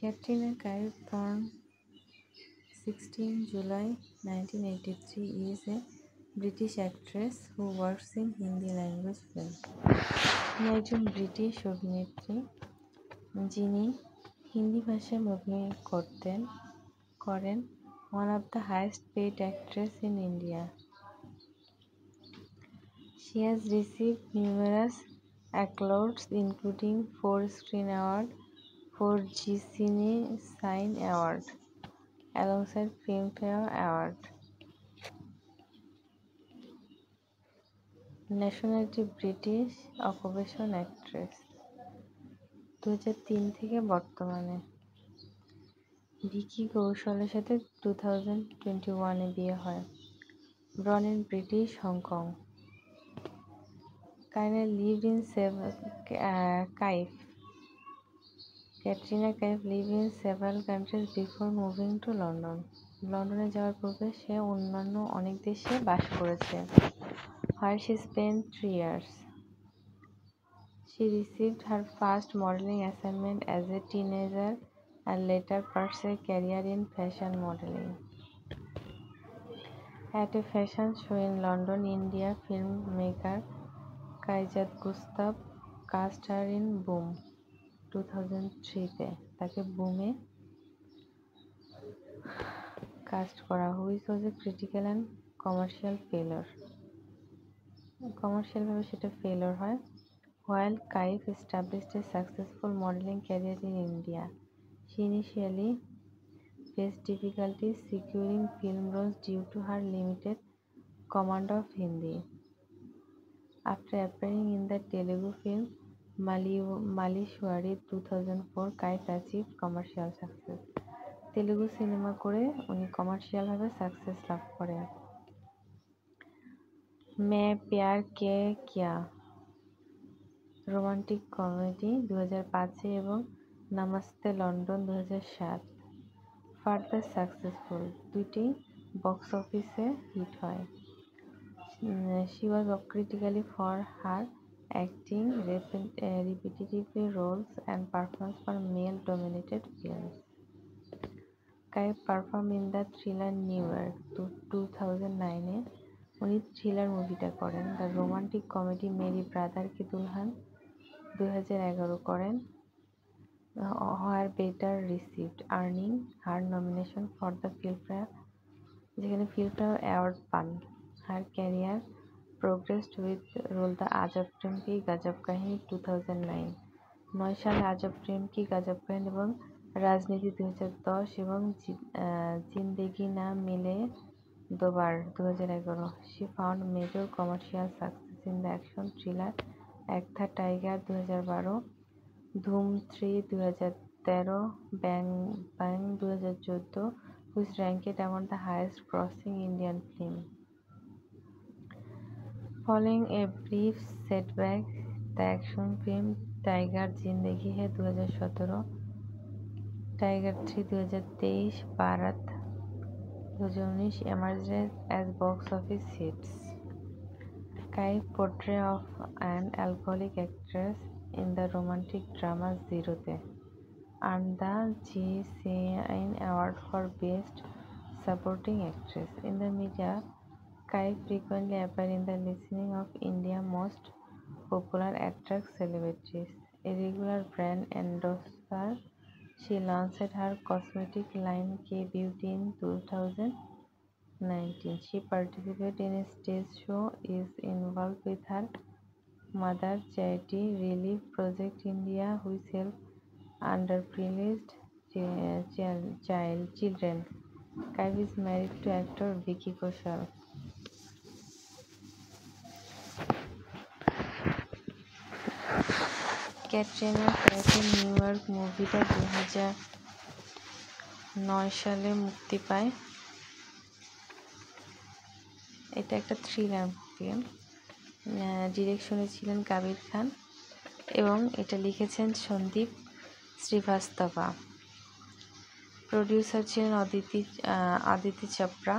Katrina Kaif, born 16 July 1983, is a British actress who works in Hindi language film. তিনি একজন British অভিনেত্রী যিনি হিন্দি ভাষায় অভিনয় করেন one of the highest paid actress in India. She has received numerous accolades including 4 Screen Award, 4 Zee Cine Sign Award, alongside Filmfare Award. Nationality British, occupation actress. 2003 থেকে বর্তমানে ভিকি কৌশলের সাথে 2021-এ বিয়ে হয়। Born in British Hong Kong. Katrina Kaif lived in several countries before moving to London. লন্ডনে যাওয়ার পূর্বে সে অন্যান্য অনেক দেশে বাস করেছে, where she spent 3 years. She received her first modeling assignment as a teenager and later pursued a career in fashion modeling. At a fashion show in London, India, filmmaker Kaijat Gustav cast her in Boom 2003-তে তাকে বুমে caste করা, which was a critical and commercial failure. কমার্শিয়ালভাবে সেটা failure হয়। While Kaif established a successful modeling career in India, she initially faced difficulties securing film roles due to her limited command of Hindi. After appearing in the Telugu film Maleshwari 2004, Kaif achieved commercial success. Telugu cinema করে উনি কমার্শিয়ালভাবে success লাভ করেন। मैं प्यार के किया romantic comedy 2005 এবং namaste London 2007 further successful, দুটি box অফিসে হিট হয়। She was critically for her acting, repetitive roles and performance for male-dominated films. Kaif performed in the thriller New Year 2009-এ উনি থ্রিলার মুভিটা করেন। The romantic comedy Mere Brother Ki Dulhan 2011 করেন, where better received, earning her nomination for the Filmfare, যেখানে Filmfare award পান। Her career progressed with role the Ajab Prem কি গজব কাহিনী 2009 সালে আজব প্রেম কি গজব কাহিনী এবং রাজনীতি 2010 এবং জিন্দেগি না মিলে দোবার 2011। She found major commercial success in the action thriller Ek Tha Tiger 2012, Dhoom 3 2013, Bang Bang 2014, which ranked among the highest grossing Indian film. Following a brief setback, the action film Tiger Zindagi Hai 2017, Tiger 3 2023, Bharat 2019 emerged as box office hits. Kaif's portrayal of an alcoholic actress in the romantic drama Zero-te earned the Zee Cine Award for Best Supporting Actress. In the media, Kaif frequently appeared in the listing of India's most popular attract celebrities. A regular brand endorser, she launched her cosmetic line K-Beauty in 2019. She participated in a stage show, is involved with her mother charity Relief Project India, which helps underprivileged children. Kaif is married to actor Vicky Kaushal. Katrina কাইফের New York মুভিটা 2009 সালে মুক্তি পায়। এটা একটা thriller film, ডিরেকশনে ছিলেন কাবির খান এবং এটা লিখেছেন সন্দীপ শ্রীবাস্তবা। প্রডিউসার ছিলেন অদিতি চোপড়া,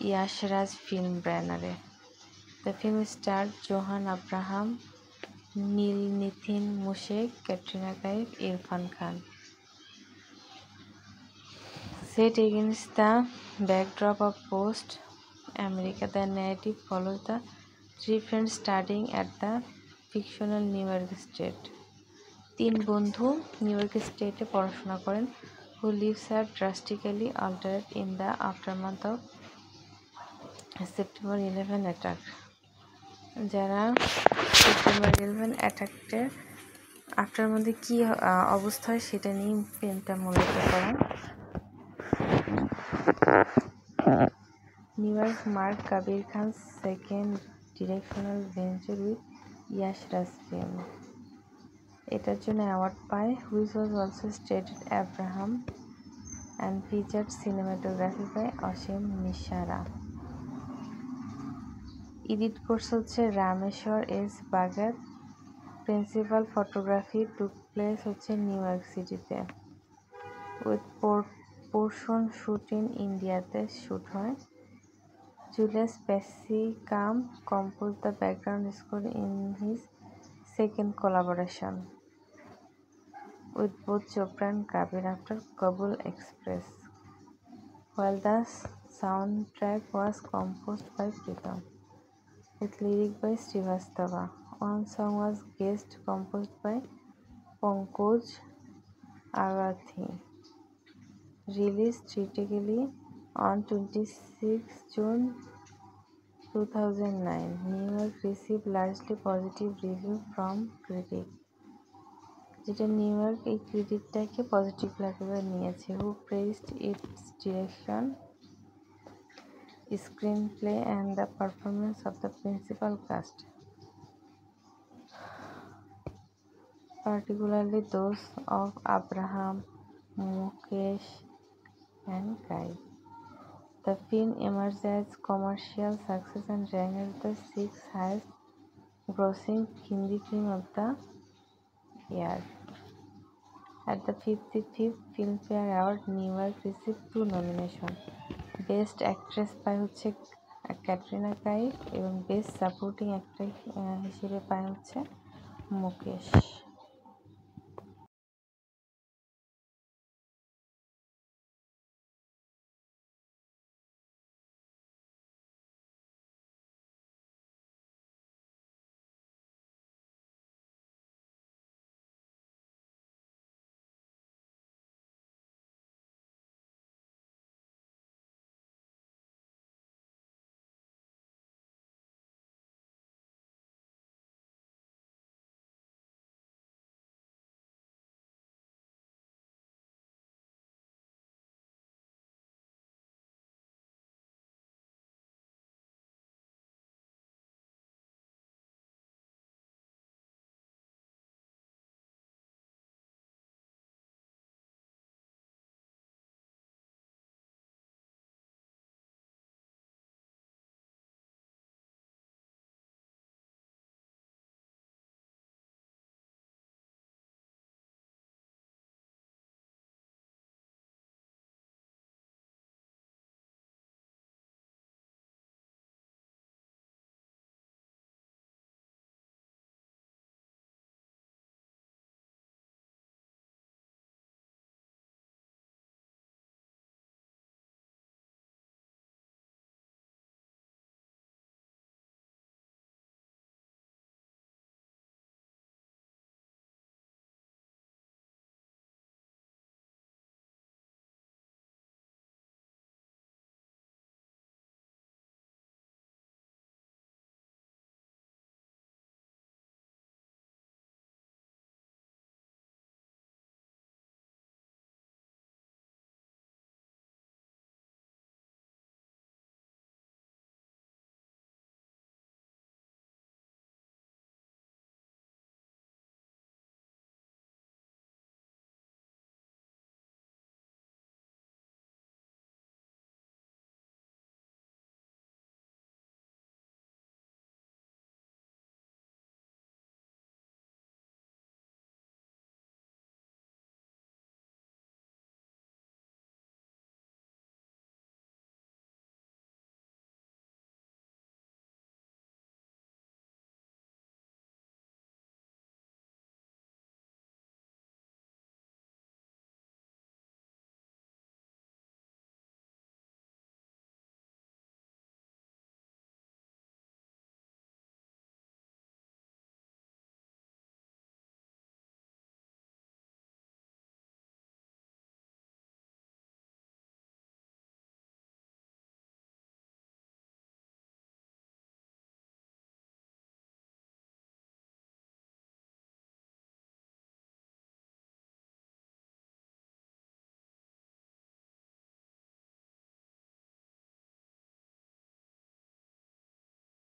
ইয়াশরাজ ফিল্ম ব্যানারে। The film star John Abraham, Neil Nitin মুশেক, Katrina Kaif, Irrfan Khan. Set against the backdrop of post-America, the narrative follows the three friends studying at the fictional New York State. তিন বন্ধু নিউ ইয়র্ক স্টেটে পড়াশোনা করেন, who lives are drastically altered in the aftermath of September 11 attack. যারা September 11 অ্যাটাকের after মধ্যে কী অবস্থা হয় সেটা নিয়ে পেনটা মূলত করা। New York mark Kabir Khan second directional venture with Yash Raj film. এটার জন্য অ্যাওয়ার্ড পায়, which was also stated Abraham and featured cinematography by Aseem Mishra. Edit করছে হচ্ছে Rameshwar S Bhagat. Principal photography took place হচ্ছে নিউ ইয়র্ক সিটিতে, উইথ পোর্শন শুট ইন ইন্ডিয়াতে শ্যুট হয়। Julius Packiam compose the background score in his second collaboration with both Chopra and Kabir after Kabul Express, while the soundtrack was composed by Pritam, with lyric by Srivastava. One song was guest composed by Pankaj Agathi. Released theatrically on 26 June 2009, New York received largely positive review from critics. যেটা New York এই ক্রেডিটটাকে positive লাগবে নিয়েছে, who praised its direction, screenplay and the performance of the principal cast, particularly those of Abraham, Mukesh, and Kai. The film emerged as commercial success and ranked as the sixth highest grossing Hindi film of the year. At the 55th Filmfare Award, New York received 2 nominations: Best Actress পায় হচ্ছে ক্যাটরিনা কাইফ এবং best supporting actor হিসেবে পায় হচ্ছে মুকেশ।